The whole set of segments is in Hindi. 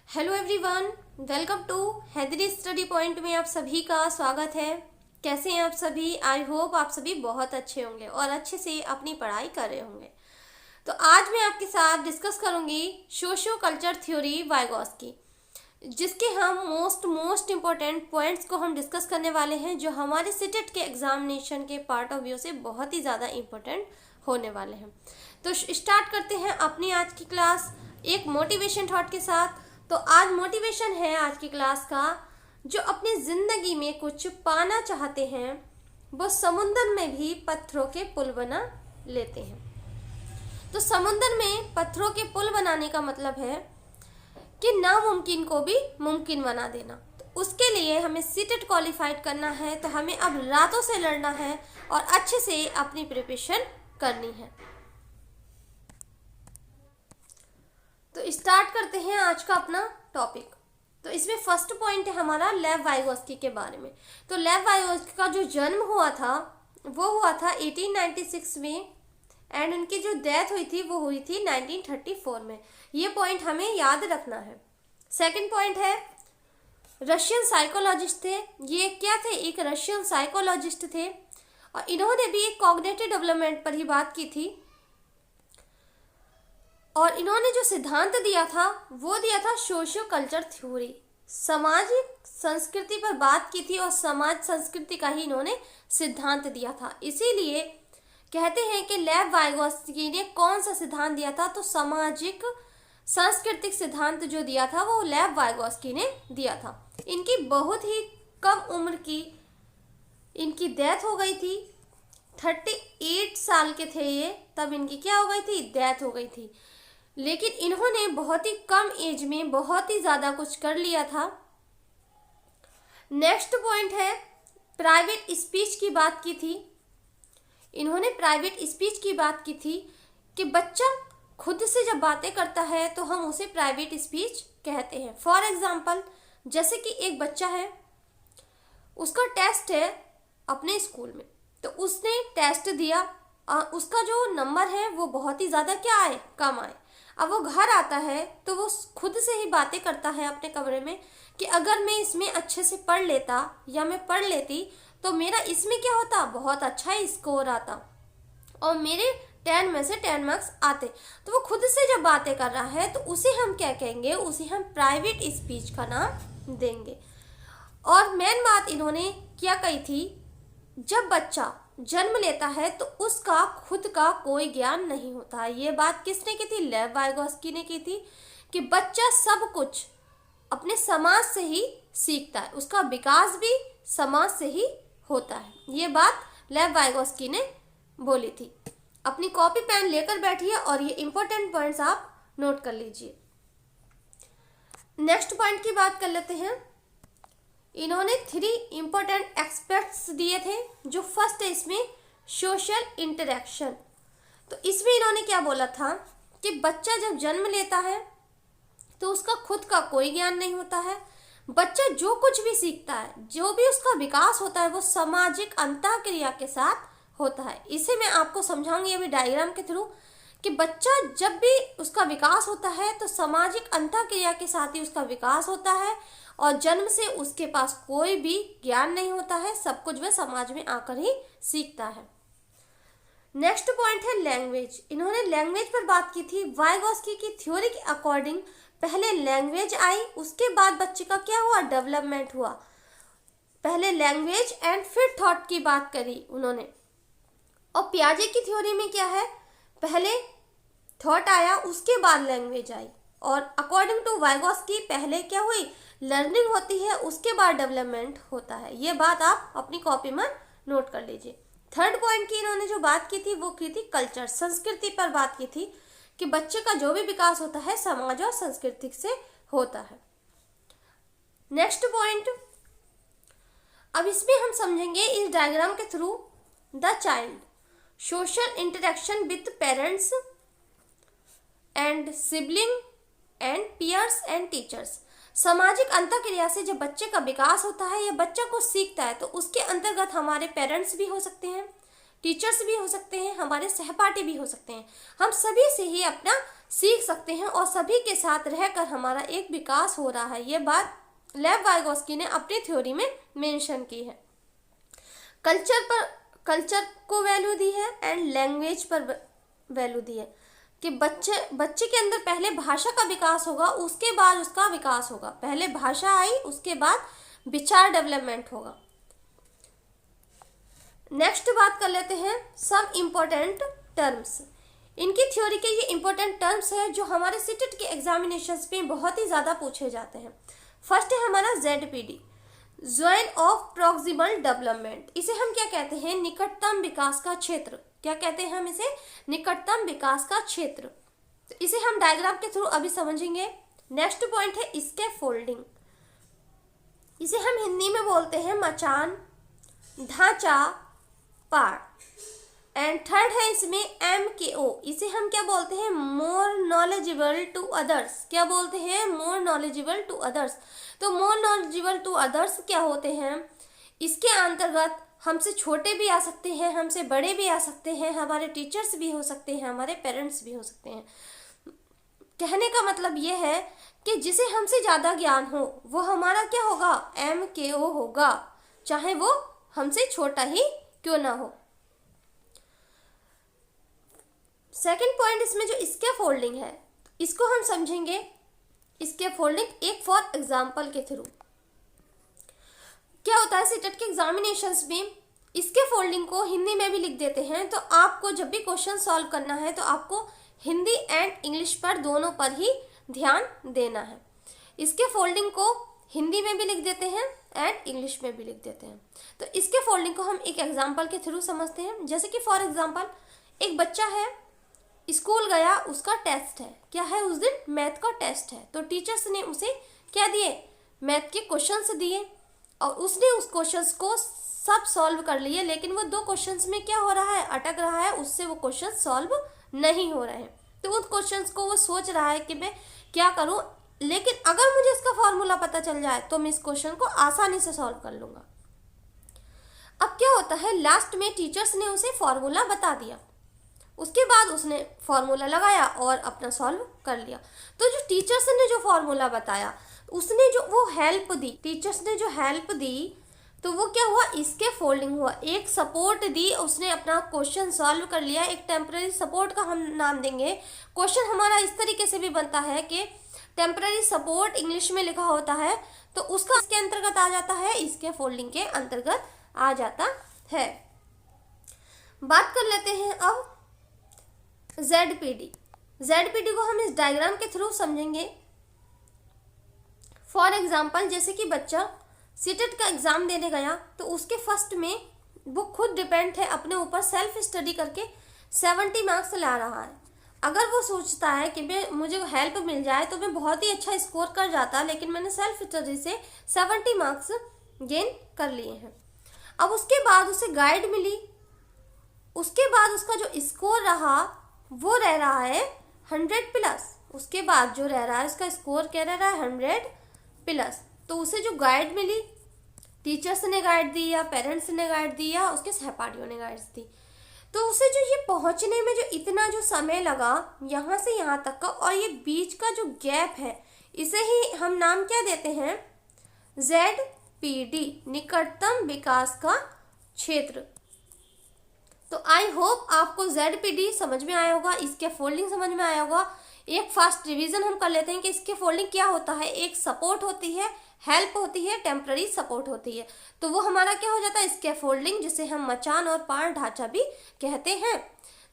Hello everyone, welcome to Haidari study point में आप सभी का स्वागत है। कैसे हैं आप सभी? आई होप आप सभी बहुत अच्छे होंगे और अच्छे से अपनी पढ़ाई कर रहे होंगे। तो आज मैं आपके साथ डिस्कस करूंगी सोशियो कल्चर थ्योरी वाइगोत्स्की, जिसके हम मोस्ट इम्पोर्टेंट पॉइंट्स को हम डिस्कस करने वाले हैं, जो हमारे सीटेट के एग्जामिनेशन के पार्ट ऑफ व्यू से बहुत ही ज़्यादा इम्पोर्टेंट होने वाले हैं। तो स्टार्ट करते हैं अपनी आज की क्लास एक मोटिवेशन थॉट के साथ। तो आज मोटिवेशन है आज की क्लास का, जो अपनी जिंदगी में कुछ पाना चाहते हैं वो समुद्र में भी पत्थरों के पुल बना लेते हैं। तो समुद्र में पत्थरों के पुल बनाने का मतलब है कि नामुमकिन को भी मुमकिन बना देना। तो उसके लिए हमें सीटेट क्वालिफाइड करना है, तो हमें अब रातों से लड़ना है और अच्छे से अपनी प्रिपरेशन करनी है। तो स्टार्ट करते हैं आज का अपना टॉपिक। तो इसमें फर्स्ट पॉइंट है हमारा लेव वाइगोत्स्की के बारे में। तो लेव वाइगोत्स्की का जो जन्म हुआ था वो हुआ था 1896 में, एंड उनकी जो डेथ हुई थी वो हुई थी 1934 में। ये पॉइंट हमें याद रखना है। सेकंड पॉइंट है रशियन साइकोलॉजिस्ट थे। ये क्या थे? एक रशियन साइकोलॉजिस्ट थे और इन्होंने भी एक कॉग्निटिव डेवलपमेंट पर ही बात की थी। और इन्होंने जो सिद्धांत दिया था वो दिया था सोशियो कल्चर थ्योरी। सामाजिक संस्कृति पर बात की थी और समाज संस्कृति का ही इन्होंने सिद्धांत दिया था। इसीलिए कहते हैं कि लेव वाइगोत्स्की ने कौन सा सिद्धांत दिया था? तो सामाजिक सांस्कृतिक सिद्धांत जो दिया था वो लेव वाइगोत्स्की ने दिया था। इनकी बहुत ही कम उम्र की इनकी डेथ हो गई थी। 38 साल के थे ये, तब इनकी क्या हो गई थी? डेथ हो गई थी। लेकिन इन्होंने बहुत ही कम एज में बहुत ही ज्यादा कुछ कर लिया था। नेक्स्ट पॉइंट है प्राइवेट स्पीच की बात की थी। इन्होंने प्राइवेट स्पीच की बात की थी कि बच्चा खुद से जब बातें करता है तो हम उसे प्राइवेट स्पीच कहते हैं। फॉर एग्जाम्पल, जैसे कि एक बच्चा है, उसका टेस्ट है अपने स्कूल में, तो उसने टेस्ट दिया, उसका जो नंबर है वो बहुत ही ज्यादा क्या आए? कम आए। अब वो घर आता है तो वो खुद से ही बातें करता है अपने कमरे में कि अगर मैं इसमें अच्छे से पढ़ लेता या मैं पढ़ लेती तो मेरा इसमें क्या होता? बहुत अच्छा स्कोर आता और मेरे 10 में से 10 मार्क्स आते। तो वो खुद से जब बातें कर रहा है तो उसे हम क्या कहेंगे? उसे हम प्राइवेट स्पीच का नाम देंगे। और मेन बात इन्होंने क्या कही थी, जब बच्चा जन्म लेता है तो उसका खुद का कोई ज्ञान नहीं होता है। ये बात किसने की थी? लेव वाइगोत्स्की ने की थी कि बच्चा सब कुछ अपने समाज से ही सीखता है, उसका विकास भी समाज से ही होता है। ये बात लेव वाइगोत्स्की ने बोली थी। अपनी कॉपी पेन लेकर बैठिए और ये इंपॉर्टेंट पॉइंट्स आप नोट कर लीजिए। नेक्स्ट पॉइंट की बात कर लेते हैं। इन्होंने 3 इंपॉर्टेंट एस्पेक्ट्स दिए थे। जो फर्स्ट है इसमें सोशल इंटरेक्शन। तो इसमें इन्होंने क्या बोला था कि बच्चा जब जन्म लेता है तो उसका खुद का कोई ज्ञान नहीं होता है। बच्चा जो कुछ भी सीखता है, जो भी उसका विकास होता है, वो सामाजिक अंतःक्रिया के साथ होता है। इसे मैं आपको समझाऊंगी अभी डायग्राम के थ्रू कि बच्चा जब भी उसका विकास होता है तो सामाजिक अंतःक्रिया के साथ ही उसका विकास होता है और जन्म से उसके पास कोई भी ज्ञान नहीं होता है, सब कुछ वह समाज में आकर ही सीखता है। नेक्स्ट पॉइंट है लैंग्वेज। इन्होंने लैंग्वेज पर बात की थी। वाइगोत्स्की की थ्योरी के अकॉर्डिंग पहले लैंग्वेज आई, उसके बाद बच्चे का क्या हुआ? डेवलपमेंट हुआ। पहले लैंग्वेज एंड फिर थॉट की बात करी उन्होंने। और पियाजे की थ्योरी में क्या है? पहले थॉट आया, उसके बाद लैंग्वेज आई। और अकॉर्डिंग टू वाइगोत्स्की पहले क्या हुई? लर्निंग होती है, उसके बाद डेवलपमेंट होता है। ये बात आप अपनी कॉपी में नोट कर लीजिए। थर्ड पॉइंट की इन्होंने जो बात की थी वो की थी कल्चर, संस्कृति पर बात की थी कि बच्चे का जो भी विकास होता है समाज और संस्कृति से होता है। नेक्स्ट पॉइंट, अब इसमें हम समझेंगे इस डायग्राम के through the child social interaction with parents and sibling and peers and teachers. सामाजिक अंतःक्रिया से जब बच्चे का विकास होता है या बच्चा को सीखता है तो उसके अंतर्गत हमारे पेरेंट्स भी हो सकते हैं, टीचर्स भी हो सकते हैं, हमारे सहपाठी भी हो सकते हैं। हम सभी से ही अपना सीख सकते हैं और सभी के साथ रहकर हमारा एक विकास हो रहा है। ये बात लेव वाइगोस्की ने अपनी थ्योरी में मेंशन की है। कल्चर को वैल्यू दी है एंड लैंग्वेज पर वैल्यू दी है कि बच्चे के अंदर पहले भाषा का विकास होगा, उसके बाद उसका विकास होगा। पहले भाषा आई, उसके बाद विचार डेवलपमेंट होगा। नेक्स्ट बात कर लेते हैं सम इम्पोर्टेंट टर्म्स। इनकी थ्योरी के ये इम्पोर्टेंट टर्म्स है जो हमारे सीटेट के एग्जामिनेशंस में बहुत ही ज़्यादा पूछे जाते हैं। फर्स्ट है हमारा ZPD, zone of proximal development. इसे हम क्या कहते हैं? निकटतम विकास का क्षेत्र। क्या कहते हैं हम इसे? निकटतम विकास का क्षेत्र। तो इसे हम डायग्राम के थ्रू अभी समझेंगे। नेक्स्ट पॉइंट है स्कैफोल्डिंग। इसे हम हिंदी में बोलते हैं मचान, ढांचा, पाड़। एंड थर्ड है इसमें MKO। इसे हम क्या बोलते हैं? More knowledgeable to others. क्या बोलते हैं? More knowledgeable to others. तो मोर नॉलेजेबल टू अदर्स क्या होते हैं? इसके अंतर्गत हमसे छोटे भी आ सकते हैं, हमसे बड़े भी आ सकते हैं, हमारे टीचर्स भी हो सकते हैं, हमारे पेरेंट्स भी हो सकते हैं। कहने का मतलब ये है कि जिसे हमसे ज़्यादा ज्ञान हो वो हमारा क्या होगा? MKO होगा, चाहे वो हमसे छोटा ही क्यों ना हो। सेकेंड पॉइंट इसमें जो स्कैफोल्डिंग है, इसको हम समझेंगे स्कैफोल्डिंग एक फॉर एग्जाम्पल के थ्रू। क्या होता है सीटेट के एग्जामिनेशंस में स्कैफोल्डिंग को हिंदी में भी लिख देते हैं। तो आपको जब भी क्वेश्चन सॉल्व करना है तो आपको हिंदी एंड इंग्लिश पर दोनों पर ही ध्यान देना है। स्कैफोल्डिंग को हिंदी में भी लिख देते हैं एंड इंग्लिश में भी लिख देते हैं। तो स्कैफोल्डिंग को हम एक एग्जाम्पल के थ्रू समझते हैं। जैसे कि फॉर एग्जाम्पल एक बच्चा है, स्कूल गया, उसका टेस्ट है। क्या है? उस दिन मैथ का टेस्ट है। तो टीचर्स ने उसे क्या दिए? मैथ के क्वेश्चंस दिए और उसने उस क्वेश्चंस को सब सॉल्व कर लिए, लेकिन वो 2 क्वेश्चंस में क्या हो रहा है? अटक रहा है, उससे वो क्वेश्चन सॉल्व नहीं हो रहे हैं। तो उन क्वेश्चंस को वो सोच रहा है कि मैं क्या करूं, लेकिन अगर मुझे इसका फॉर्मूला पता चल जाए तो मैं इस क्वेश्चन को आसानी से सॉल्व कर लूंगा। अब क्या होता है, लास्ट में टीचर्स ने उसे फॉर्मूला बता दिया, उसके बाद उसने फॉर्मूला लगाया और अपना सॉल्व कर लिया। तो जो टीचर्स ने जो फॉर्मूला बताया, उसने जो वो हेल्प दी, टीचर्स ने जो हेल्प दी, तो वो क्या हुआ? स्कैफोल्डिंग हुआ। एक सपोर्ट दी, उसने अपना क्वेश्चन सॉल्व कर लिया। एक टेम्पररी सपोर्ट का हम नाम देंगे। क्वेश्चन हमारा इस तरीके से भी बनता है कि टेम्पररी सपोर्ट इंग्लिश में लिखा होता है, तो उसका इसके अंतर्गत आ जाता है, स्कैफोल्डिंग के अंतर्गत आ जाता है। बात कर लेते हैं अब ZPD को हम इस डायग्राम के थ्रू समझेंगे। फॉर एग्जाम्पल जैसे कि बच्चा सीटेट का एग्जाम देने गया, तो उसके फर्स्ट में वो खुद डिपेंड है अपने ऊपर, सेल्फ स्टडी करके 70 मार्क्स ला रहा है। अगर वो सोचता है कि मुझे हेल्प मिल जाए तो मैं बहुत ही अच्छा स्कोर कर जाता, लेकिन मैंने सेल्फ स्टडी से 70 मार्क्स गेन कर लिए हैं। अब उसके बाद उसे गाइड मिली, उसके बाद उसका जो स्कोर रहा वो रह रहा है 100+। उसके बाद जो रह रहा है उसका स्कोर क्या रह रहा है? 100+। तो उसे जो गाइड मिली, टीचर्स ने गाइड दी या पेरेंट्स ने गाइड दी या उसके सहपाठियों ने गाइड दी, तो उसे जो ये पहुंचने में जो इतना जो समय लगा यहाँ से यहाँ तक का, और ये बीच का जो गैप है, इसे ही हम नाम क्या देते हैं? ZPD, निकटतम विकास का क्षेत्र। तो आई होप आपको ZPD समझ में आया होगा, स्कैफोल्डिंग समझ में आया होगा। एक फास्ट रिवीजन हम कर लेते हैं कि स्कैफोल्डिंग क्या होता है। एक सपोर्ट होती है, हेल्प होती है, टेम्पररी सपोर्ट होती है। तो वो हमारा क्या हो जाता है? स्कैफोल्डिंग, जिसे हम मचान और पाड़ ढांचा भी कहते हैं।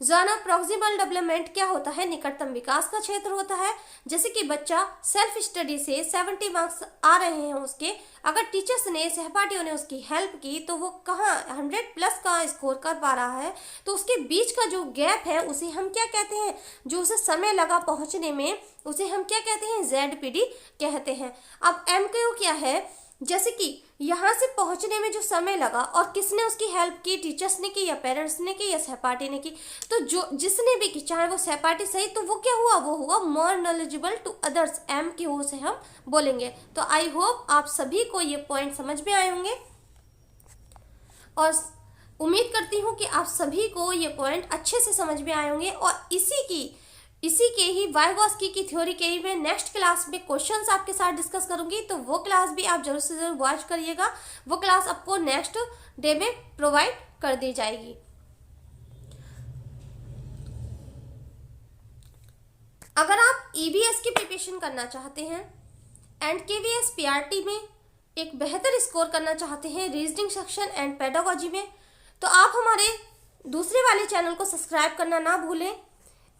जोन ऑफ प्रॉक्सिमल डेवलपमेंट क्या होता है? निकटतम विकास का क्षेत्र होता है। जैसे कि बच्चा सेल्फ स्टडी से 70 मार्क्स आ रहे हैं उसके, अगर टीचर्स ने, सहपाठियों ने उसकी हेल्प की, तो वो कहाँ 100+ का स्कोर कर पा रहा है। तो उसके बीच का जो गैप है उसे हम क्या कहते हैं? जो उसे समय लगा पहुंचने में, उसे हम क्या कहते हैं? ZPD कहते हैं। अब MKO क्या है? जैसे कि यहाँ से पहुँचने में जो समय लगा और किसने उसकी हेल्प की? टीचर्स ने की या पेरेंट्स ने की या सहपाठी ने की? तो जो जिसने भी की, चाहे वो सहपाठी सही, तो वो क्या हुआ? वो हुआ more knowledgeable to others, MKO से हम बोलेंगे। तो आई होप आप सभी को ये पॉइंट समझ में आए होंगे और उम्मीद करती हूँ कि आप सभी को ये पॉइंट अच्छे से समझ में आए होंगे और इसी के ही वाइगोस्की की थ्योरी के ही मैं नेक्स्ट क्लास में क्वेश्चंस आपके साथ डिस्कस करूंगी, तो वो क्लास भी आप जरूर से जरूर वॉच करिएगा। वो क्लास आपको नेक्स्ट डे में प्रोवाइड कर दी जाएगी। अगर आप ईबीएस की प्रिपरेशन करना चाहते हैं एंड केवीएस पीआरटी में एक बेहतर स्कोर करना चाहते हैं रीजनिंग सेक्शन एंड पेडागोजी में, तो आप हमारे दूसरे वाले चैनल को सब्सक्राइब करना ना भूलें,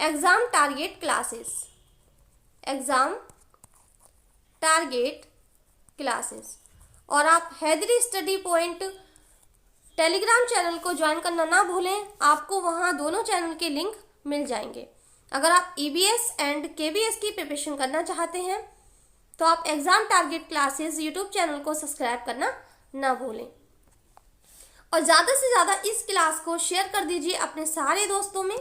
exam target classes. Exam target classes. और आप Haidari study point Telegram channel को ज्वाइन करना ना भूलें, आपको वहाँ दोनों चैनल के लिंक मिल जाएंगे। अगर आप ईबीएस एंड केबीएस की प्रिपरेशन करना चाहते हैं तो आप exam target classes YouTube channel को सब्सक्राइब करना ना भूलें, और ज़्यादा से ज़्यादा इस क्लास को शेयर कर दीजिए अपने सारे दोस्तों में।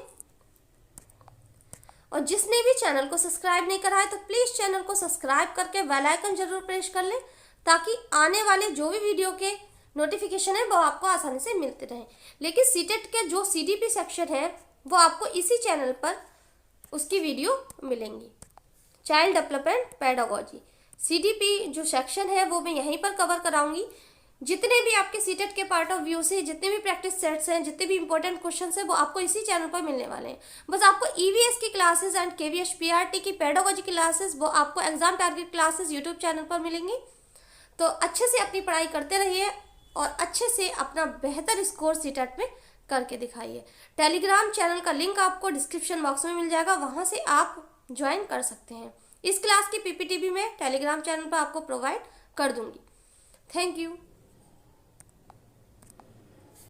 और जिसने भी चैनल को सब्सक्राइब नहीं करा है तो प्लीज़ चैनल को सब्सक्राइब करके बेल आइकन जरूर प्रेस कर लें, ताकि आने वाले जो भी वीडियो के नोटिफिकेशन है वो आपको आसानी से मिलते रहें। लेकिन सीटेट के जो सीडीपी सेक्शन है वो आपको इसी चैनल पर उसकी वीडियो मिलेंगी। चाइल्ड डेवलपमेंट पेडागोजी सीडीपी जो सेक्शन है वो मैं यहीं पर कवर कराऊंगी। जितने भी आपके सीटेट के पार्ट ऑफ व्यू से जितने भी प्रैक्टिस सेट्स हैं, जितने भी इंपॉर्टेंट क्वेश्चन हैं, वो आपको इसी चैनल पर मिलने वाले हैं। बस आपको ईवीएस की क्लासेस एंड केवीएस पीआरटी की पेडागोजी क्लासेस वो आपको exam target classes YouTube channel पर मिलेंगी। तो अच्छे से अपनी पढ़ाई करते रहिए और अच्छे से अपना बेहतर स्कोर सीटेट में करके दिखाइए। टेलीग्राम चैनल का लिंक आपको डिस्क्रिप्शन बॉक्स में मिल जाएगा, वहाँ से आप ज्वाइन कर सकते हैं। इस क्लास की पीपीटी भी मैं टेलीग्राम चैनल पर आपको प्रोवाइड कर दूंगी। Thank you.